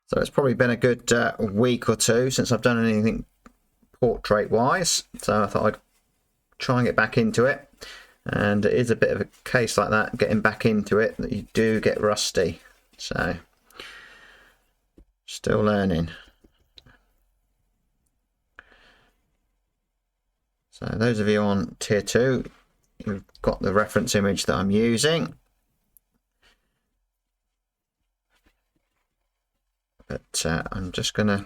So it's probably been a good week or two since I've done anything portrait wise, so I thought I'd try and get back into it. And it is a bit of a case like that, getting back into it, that you do get rusty. So still learning. So those of you on tier 2, you've got the reference image that I'm using. But I'm just going to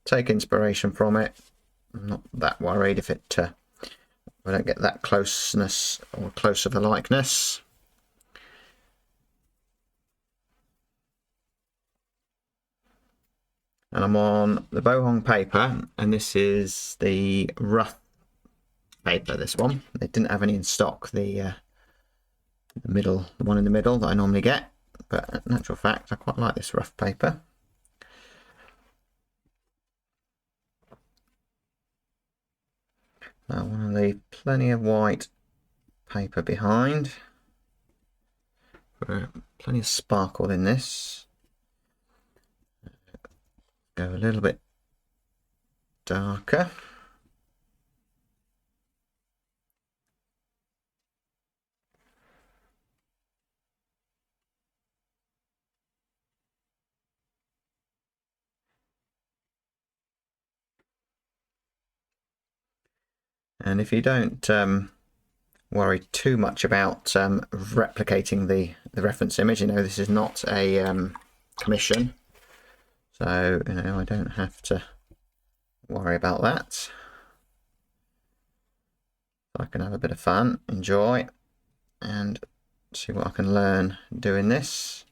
take inspiration from it. I'm not that worried if I don't get that closeness or close of a likeness. And I'm on the Bohong paper, and this is the rough paper, this one. They didn't have any in stock, the one in the middle that I normally get, but in actual fact I quite like this rough paper. I want to leave plenty of white paper behind. Plenty of sparkle in this. Go a little bit darker. And if you don't worry too much about replicating the reference image, you know, this is not a commission, so you know I don't have to worry about that. I can have a bit of fun, enjoy, and see what I can learn doing this.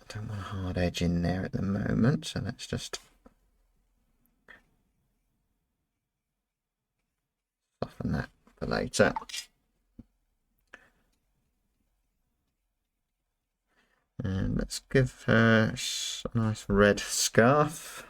I don't want a hard edge in there at the moment, so let's just soften that for later. And let's give her a nice red scarf.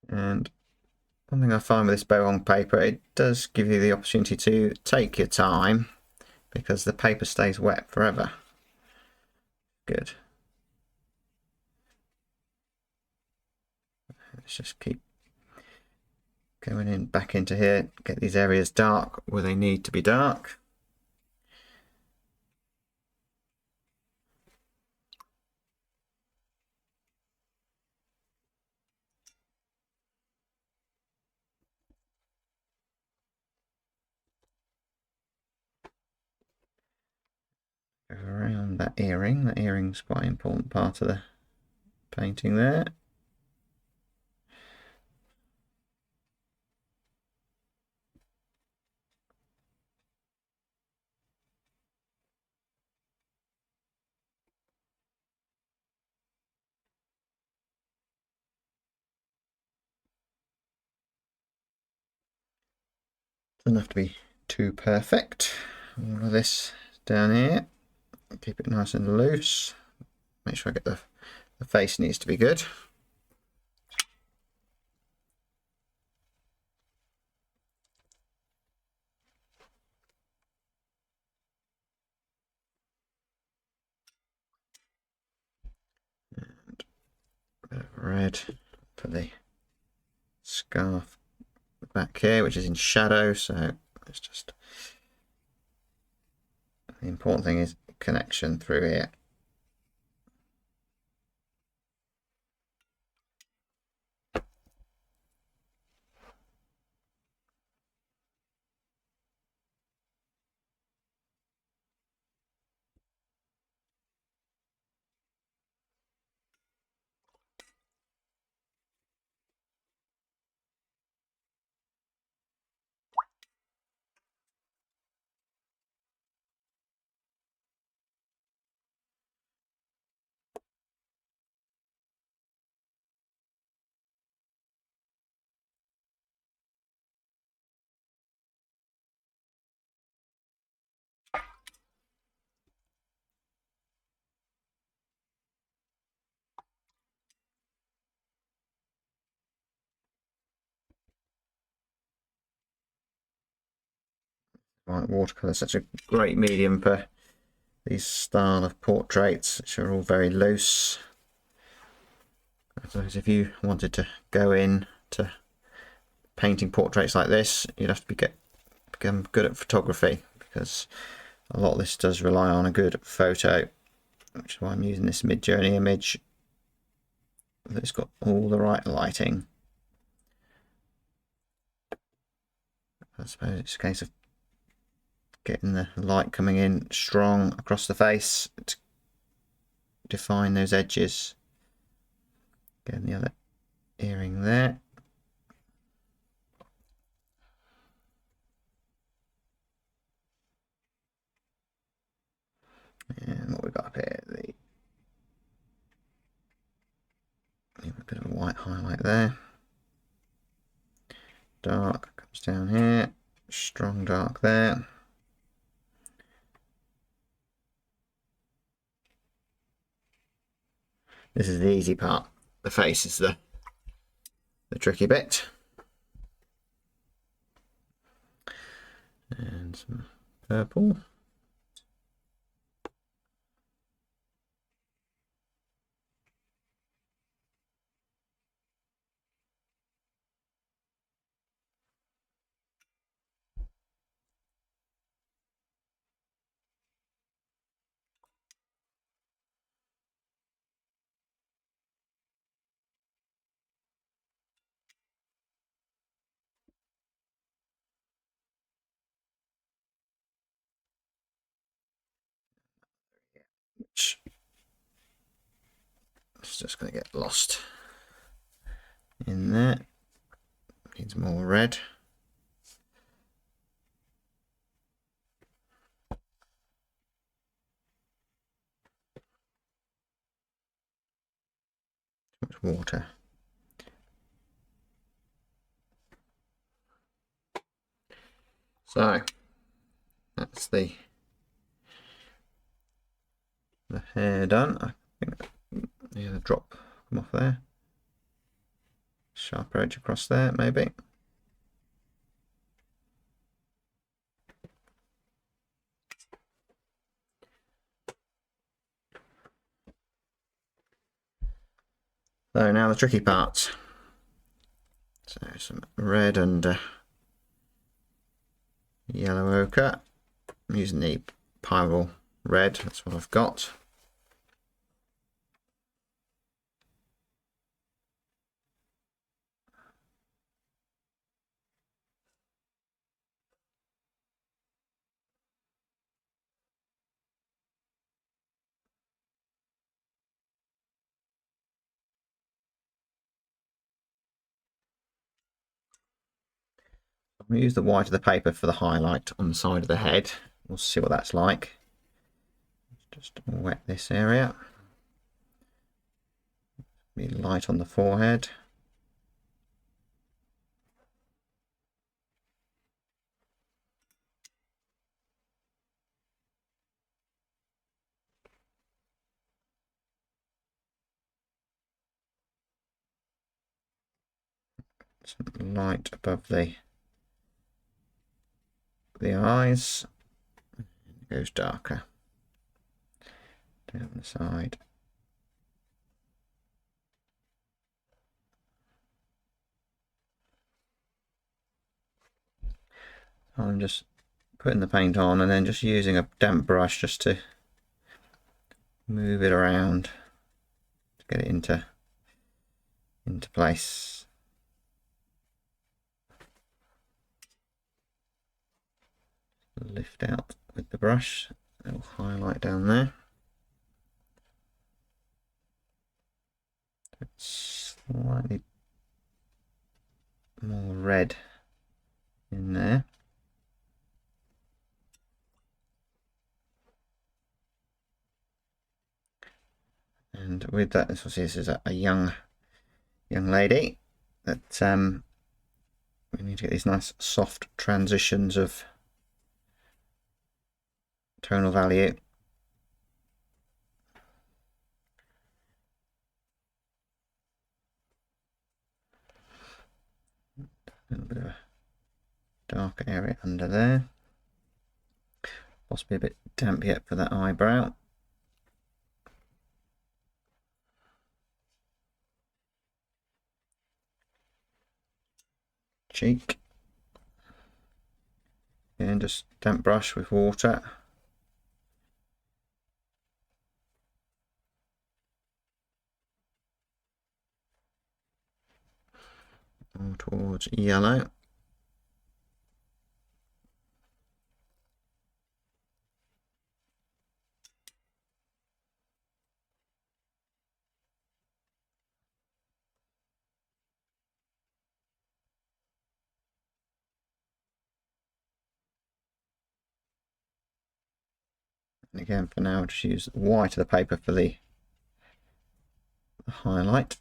And one thing I find with this Bohong paper, it does give you the opportunity to take your time because the paper stays wet forever. Good. Let's just keep going in back into here, get these areas dark where they need to be dark. Around that earring's quite an important part of the painting there. Doesn't have to be too perfect. All of this down here, keep it nice and loose. Make sure I get the face needs to be good. And a bit of red for the scarf back here, which is in shadow, so it's just, the important thing is connection through here. Right, watercolour is such a great medium for these style of portraits, which are all very loose. I suppose if you wanted to go in to painting portraits like this, you'd have to become good at photography, because a lot of this does rely on a good photo, which is why I'm using this Mid-Journey image. It's got all the right lighting. I suppose it's a case of getting the light coming in strong across the face to define those edges. Getting the other earring there. And what we got up here, a bit of a white highlight there. Dark comes down here, strong dark there. This is the easy part. The face is the tricky bit. And some purple. Which is just going to get lost in there. Needs more red. Too much water. So that's the hair done. I think the drop come off there. Sharper edge across there, maybe. So now the tricky part. So some red and yellow ochre. I'm using the Pyrrole red, that's what I've got. I'm going to use the white of the paper for the highlight on the side of the head. We'll see what that's like. Just wet this area. Be light on the forehead. Some light above the eyes. It goes darker down the side. I'm just putting the paint on and then just using a damp brush just to move it around to get it into place. Lift out with the brush, a little highlight down there. It's slightly more red in there. And with that, this is a young lady that we need to get these nice soft transitions of tonal value. A little bit of a darker area under there. Possibly a bit damp yet for that eyebrow. Cheek. And just damp brush with water. More towards yellow. And again, for now, I'll just use the white of the paper for the highlight.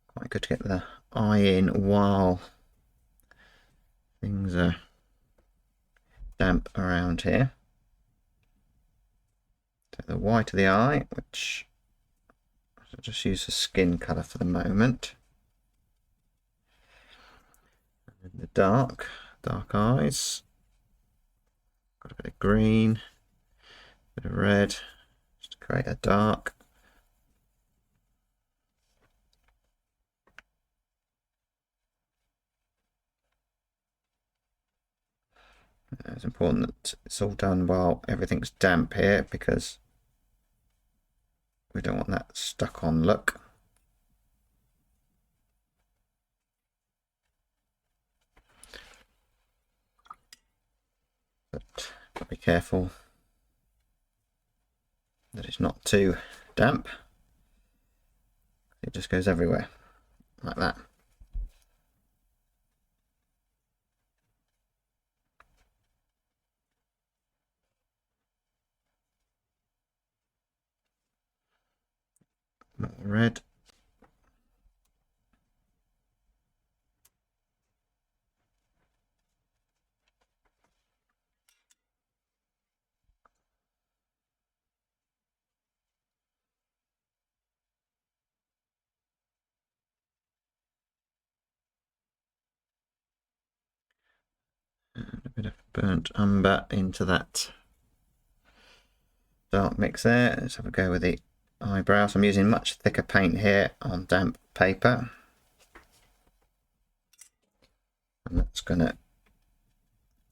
Quite good to get the eye in while things are damp around here. Take the white of the eye, which I'll just use the skin colour for the moment. And the dark eyes. Got a bit of green, a bit of red, just to create a dark. It's important that it's all done while everything's damp here, because we don't want that stuck on look. But be careful that it's not too damp. It just goes everywhere like that. More red. And a bit of burnt umber into that dark mix there. Let's have a go with the eyebrows. I'm using much thicker paint here on damp paper. And that's going to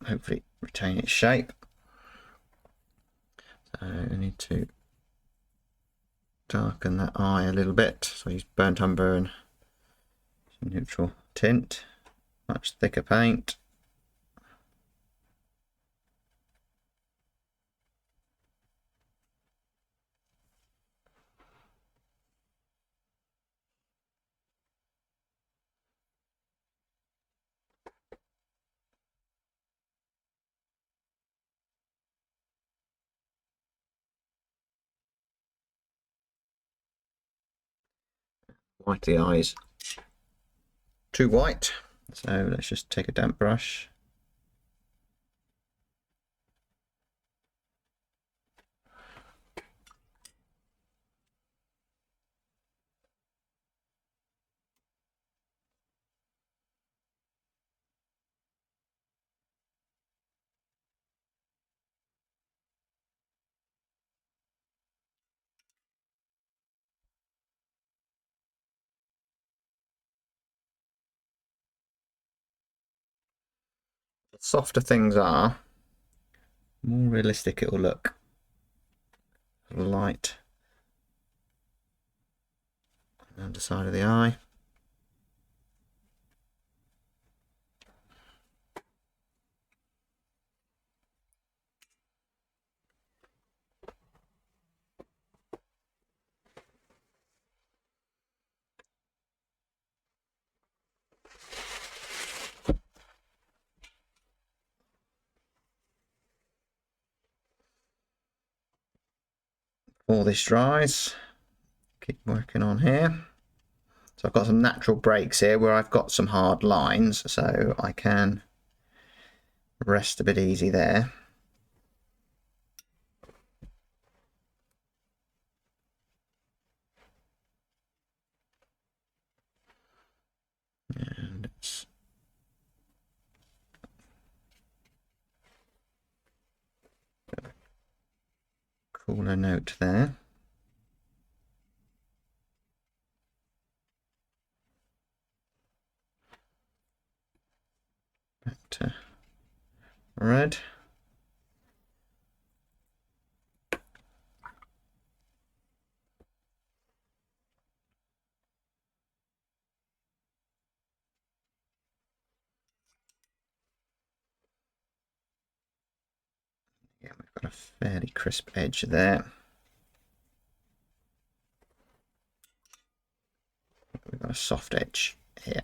hopefully retain its shape. So I need to darken that eye a little bit. So I use burnt umber and some neutral tint. Much thicker paint. White the eyes too white, so let's just take a damp brush. The softer things are, the more realistic it will look. Light on the underside of the eye. Before this dries, keep working on here. So I've got some natural breaks here where I've got some hard lines, so I can rest a bit easy there. And it's jeweler note there. Back to red. Yeah, we've got a fairly crisp edge there. We've got a soft edge here.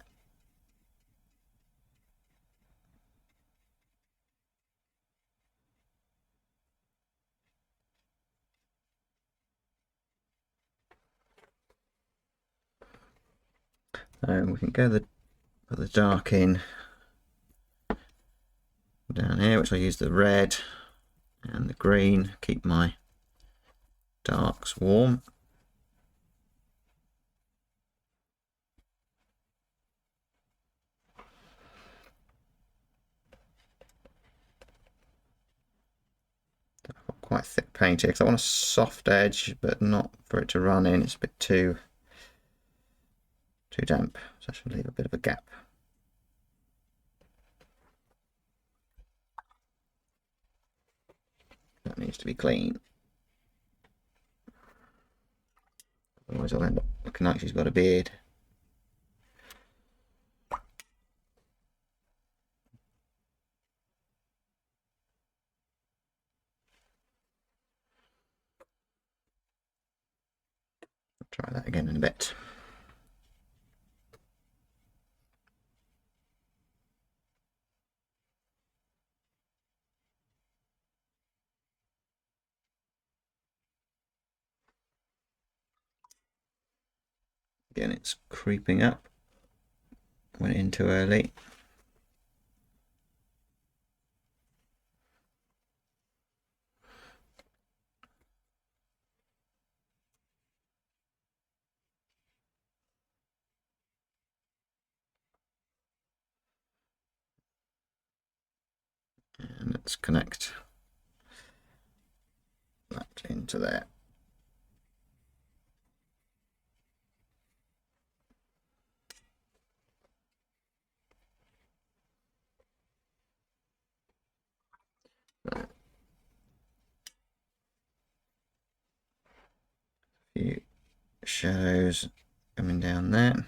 We can go put the dark in down here, which I'll use the red and the green, keep my darks warm. I've got quite thick paint here because I want a soft edge, but not for it to run in. It's a bit too damp, so I should leave a bit of a gap. That needs to be clean. Otherwise I'll end up looking like she's got a beard. I'll try that again in a bit. Again, it's creeping up. Went in too early. And let's connect that into there. A few shadows coming down there.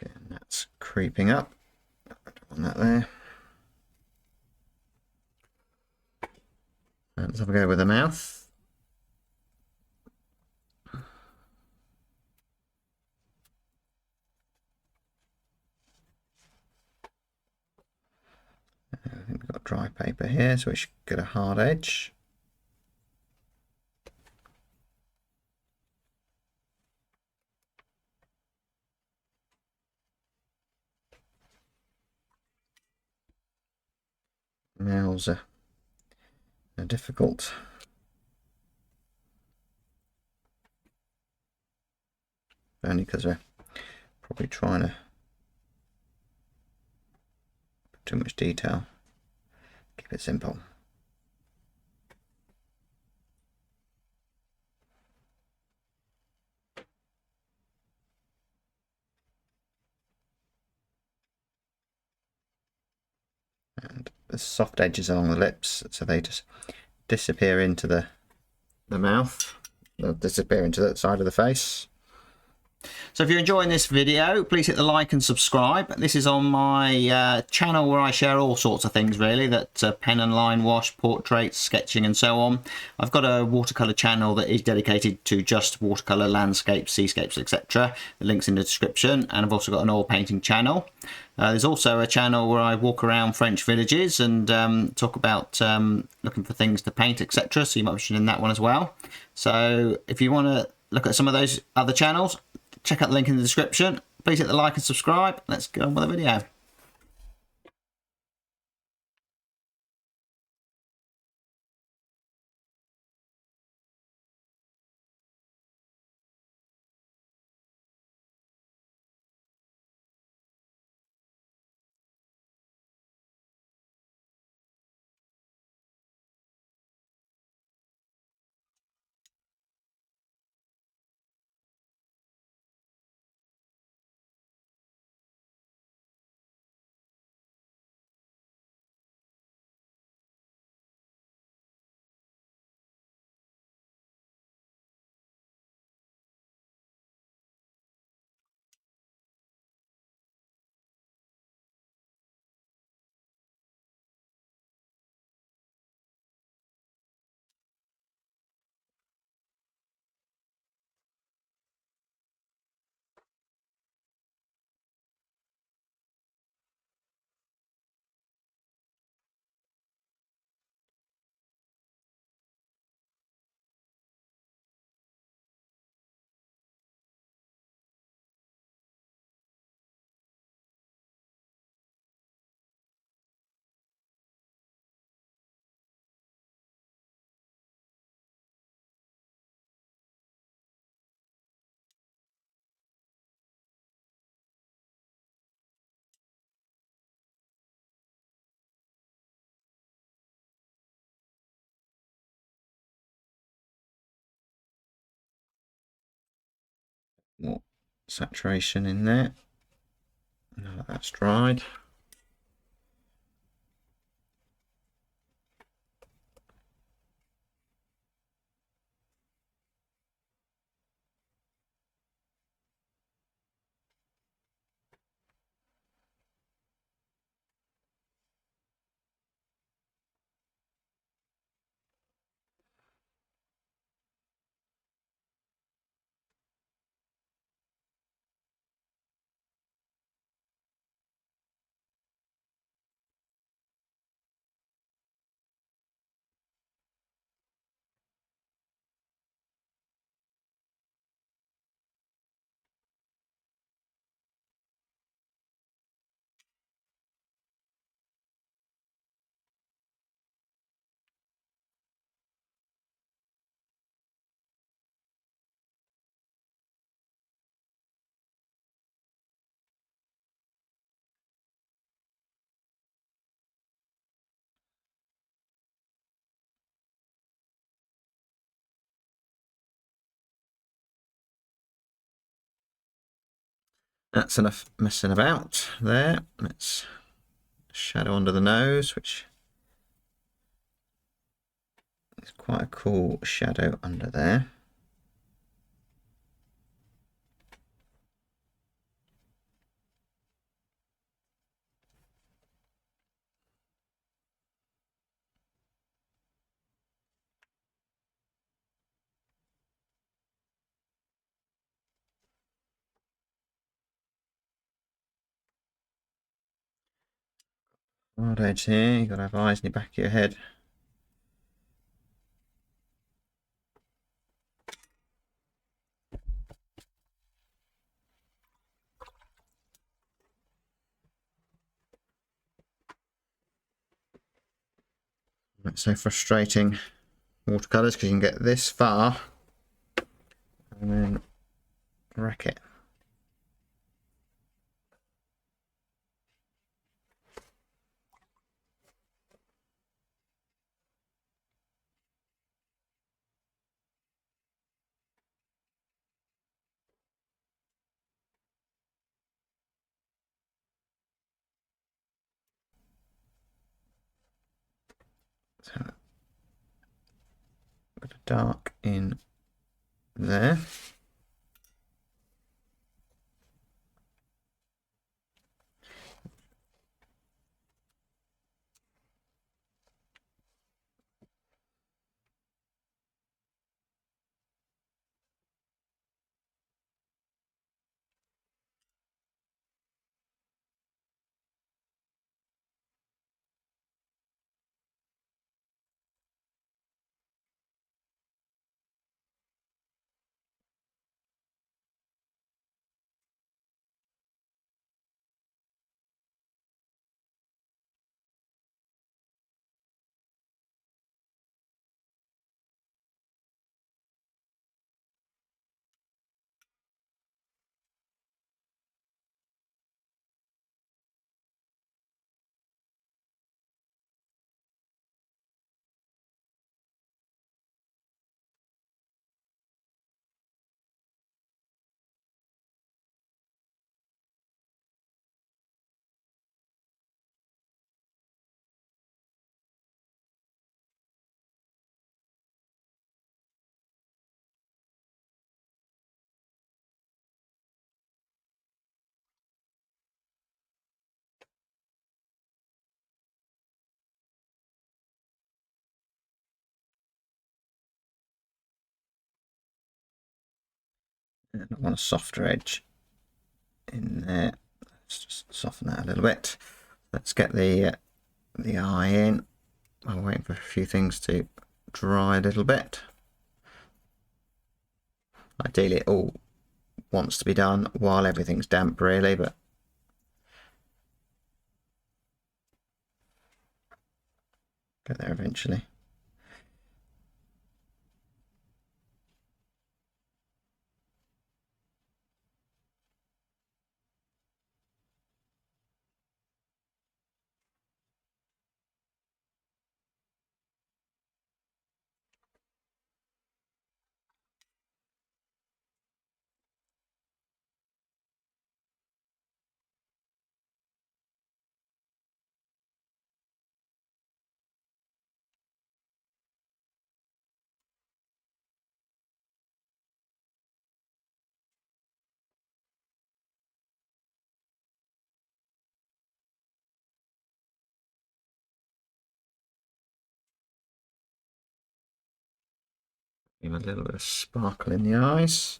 Again, that's creeping up. I don't want that there. And let's have a go with the mouth. I think we've got dry paper here, so we should get a hard edge. Nails are difficult. Only because we're probably trying to put too much detail. Keep it simple. And the soft edges along the lips, so they just disappear into the mouth. They'll disappear into the side of the face. So if you're enjoying this video, please hit the like and subscribe. This is on my channel where I share all sorts of things really, that pen and line wash, portraits, sketching and so on. I've got a watercolour channel that is dedicated to just watercolour, landscapes, seascapes, etc. The link's in the description, and I've also got an oil painting channel. There's also a channel where I walk around French villages and talk about looking for things to paint, etc. So you might be interested in that one as well. So if you want to look at some of those other channels, check out the link in the description. Please hit the like and subscribe. Let's get on with the video. More saturation in there. Now that that's dried. That's enough messing about there. Let's shadow under the nose, which is quite a cool shadow under there. Hard edge here, you've got to have eyes in the back of your head. It's so frustrating, watercolours, because you can get this far and then wreck it. So, got a dark in there. And I want a softer edge in there. Let's just soften that a little bit. Let's get the eye in. I'm waiting for a few things to dry a little bit. Ideally it all wants to be done while everything's damp really, but get there eventually. Give a little bit of sparkle in the eyes.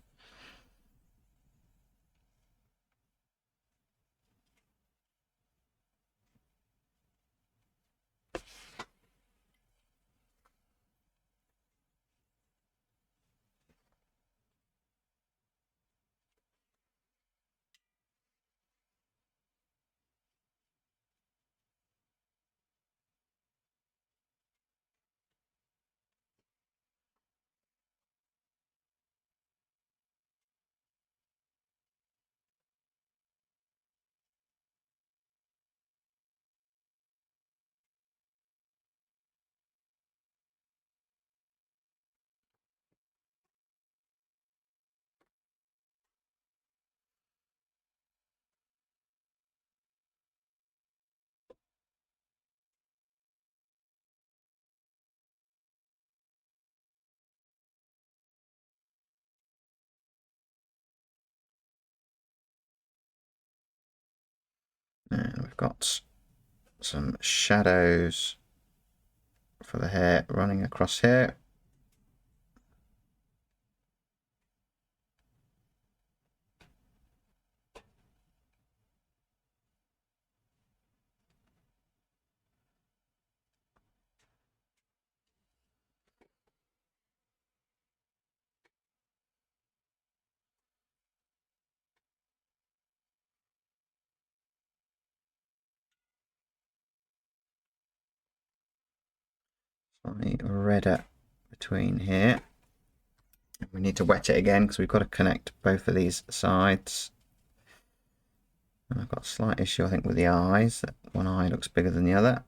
And we've got some shadows for the hair running across here. Slightly redder between here. We need to wet it again because we've got to connect both of these sides. And I've got a slight issue, I think, with the eyes. That one eye looks bigger than the other.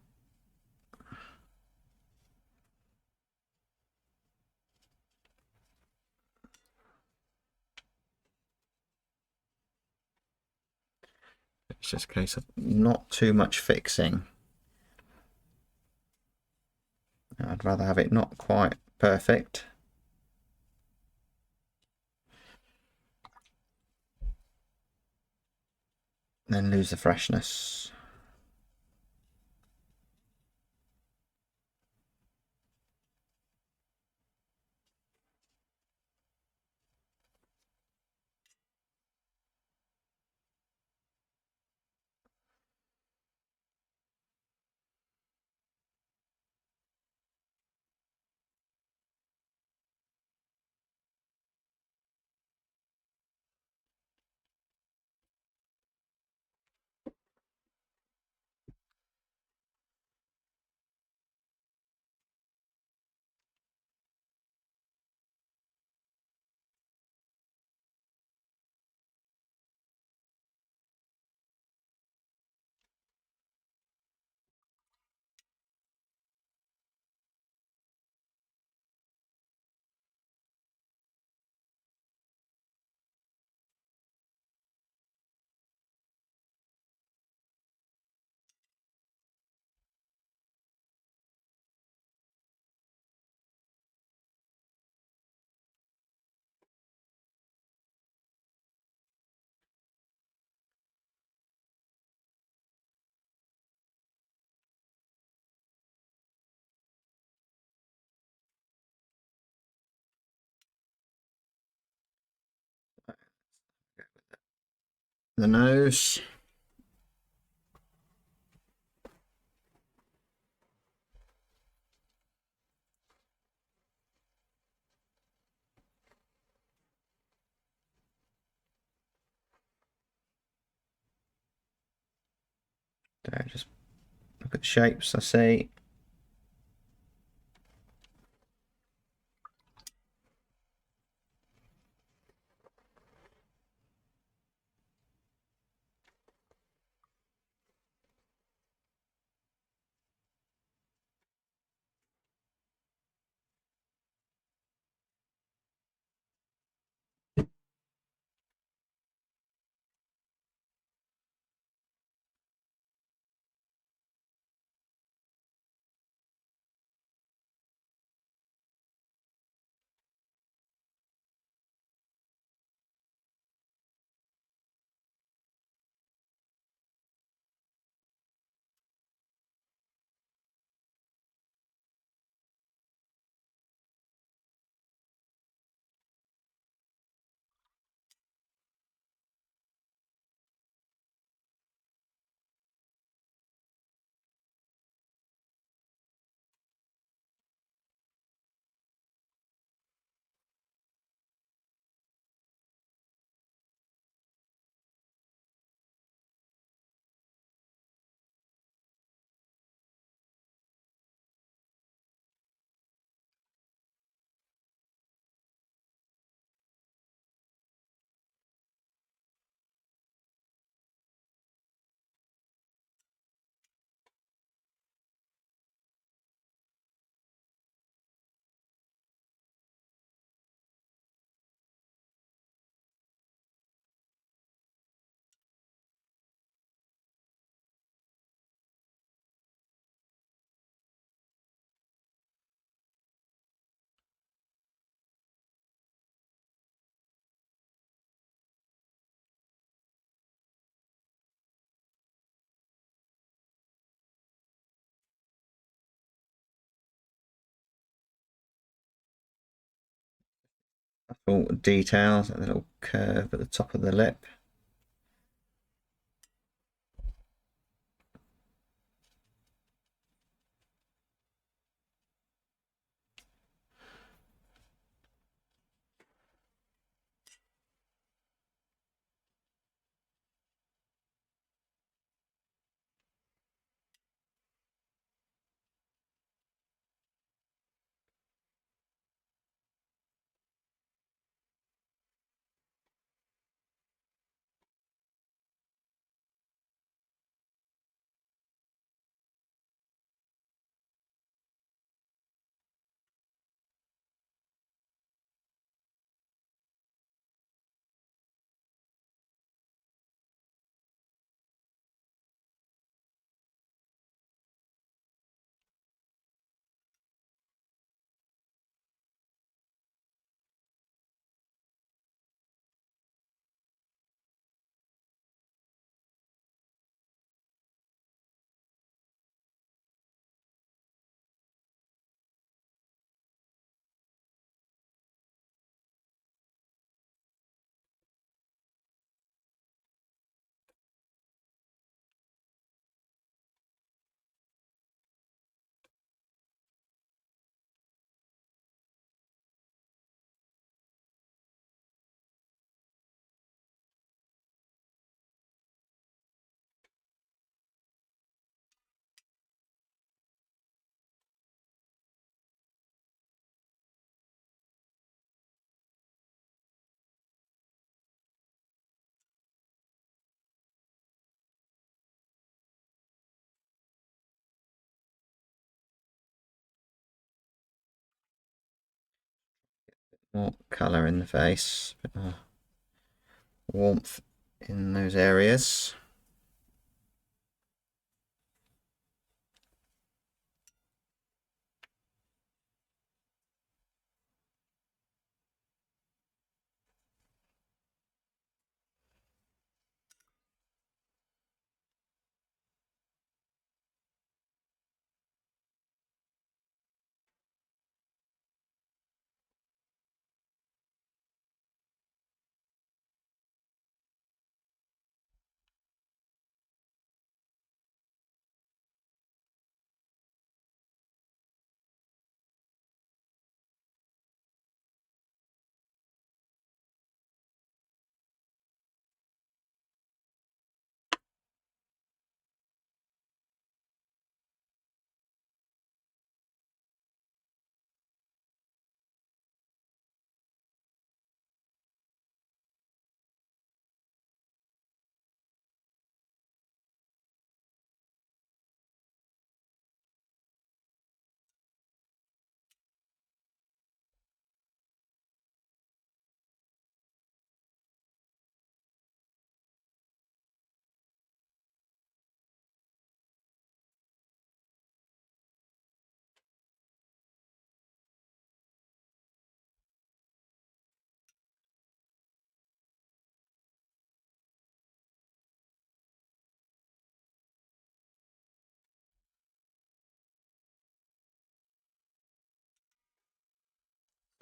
It's just a case of not too much fixing. I'd rather have it not quite perfect. Then lose the freshness. the nose. There, just look at the shapes I see. All details, a little curve at the top of the lip. More colour in the face, a bit more warmth in those areas.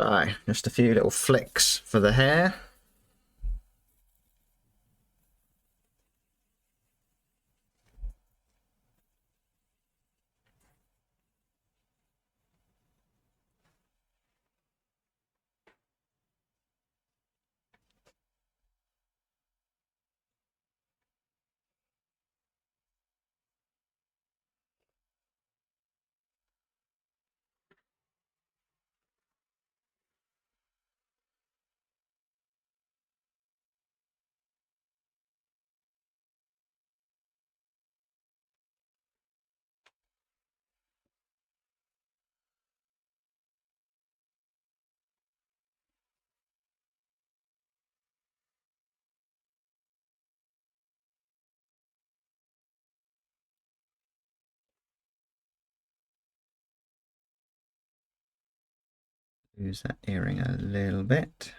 So just a few little flicks for the hair. Use that earring a little bit.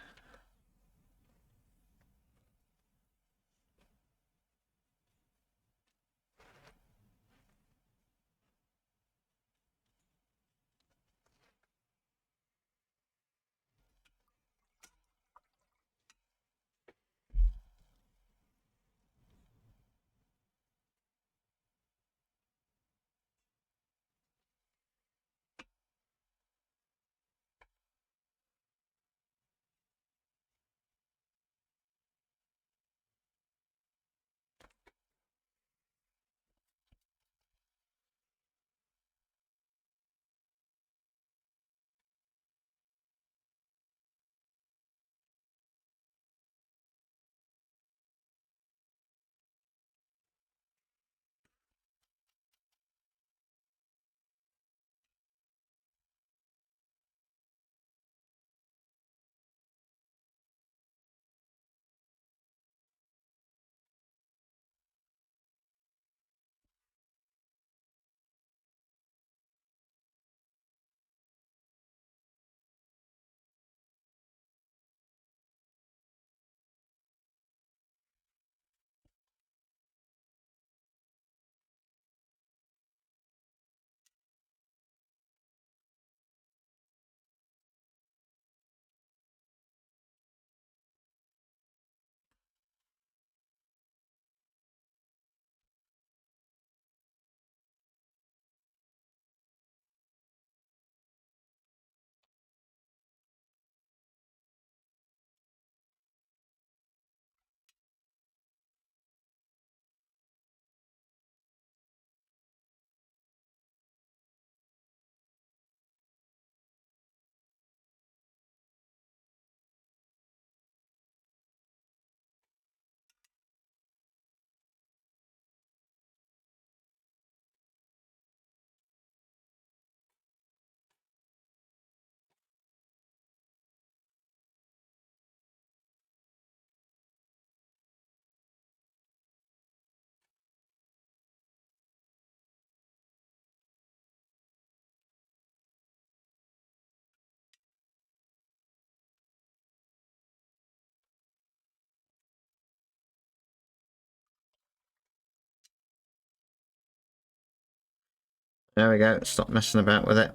There we go. Stop messing about with it.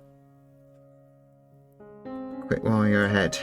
Quit while you're ahead.